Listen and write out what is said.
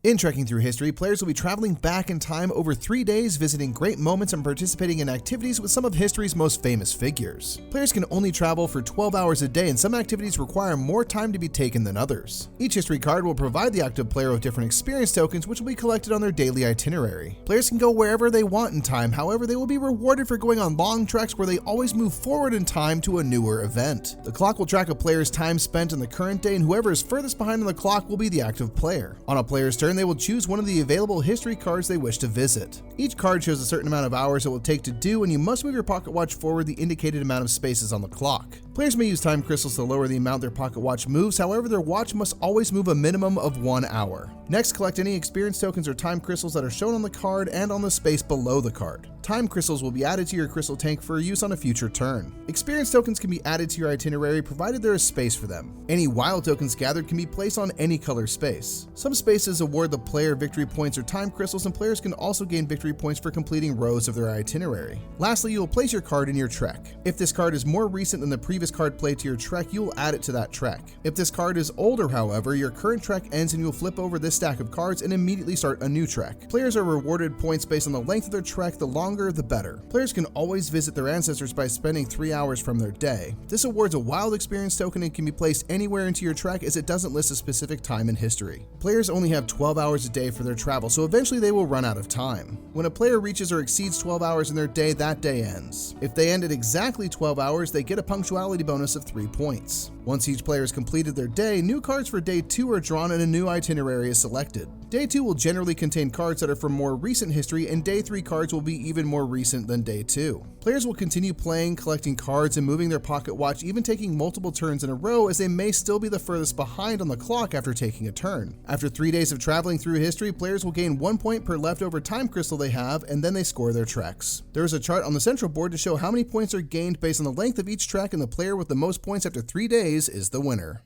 In Trekking Through History, players will be traveling back in time over 3 days, visiting great moments and participating in activities with some of history's most famous figures. Players can only travel for 12 hours a day, and some activities require more time to be taken than others. Each history card will provide the active player with different experience tokens, which will be collected on their daily itinerary. Players can go wherever they want in time, however, they will be rewarded for going on long treks where they always move forward in time to a newer event. The clock will track a player's time spent in the current day, and whoever is furthest behind on the clock will be the active player. On a player's turn, they will choose one of the available history cards they wish to visit. Each card shows a certain amount of hours it will take to do, and you must move your pocket watch forward the indicated amount of spaces on the clock. Players may use time crystals to lower the amount their pocket watch moves, however, their watch must always move a minimum of 1 hour. Next, collect any experience tokens or time crystals that are shown on the card and on the space below the card. Time crystals will be added to your crystal tank for use on a future turn. Experience tokens can be added to your itinerary provided there is space for them. Any wild tokens gathered can be placed on any color space. Some spaces award the player victory points or time crystals, and players can also gain victory points for completing rows of their itinerary. Lastly, you will place your card in your trek. If this card is more recent than the previous card played to your trek, you will add it to that trek. If this card is older, however, your current trek ends and you will flip over this stack of cards and immediately start a new trek. Players are rewarded points based on the length of their trek. The longer, the better. Players can always visit their ancestors by spending 3 hours from their day. This awards a wild experience token and can be placed anywhere into your trek, as it doesn't list a specific time in history. Players only have 12 hours a day for their travel, so eventually they will run out of time. When a player reaches or exceeds 12 hours in their day, that day ends. If they end at exactly 12 hours, they get a punctuality bonus of 3 points. Once each player has completed their day, new cards for day 2 are drawn and a new itinerary is selected. Day 2 will generally contain cards that are from more recent history, and day 3 cards will be even more recent than day 2. Players will continue playing, collecting cards, and moving their pocket watch, even taking multiple turns in a row, as they may still be the furthest behind on the clock after taking a turn. After 3 days of traveling through history, players will gain 1 point per leftover time crystal they have, and then they score their treks. There is a chart on the central board to show how many points are gained based on the length of each trek, and the player with the most points after 3 days is the winner.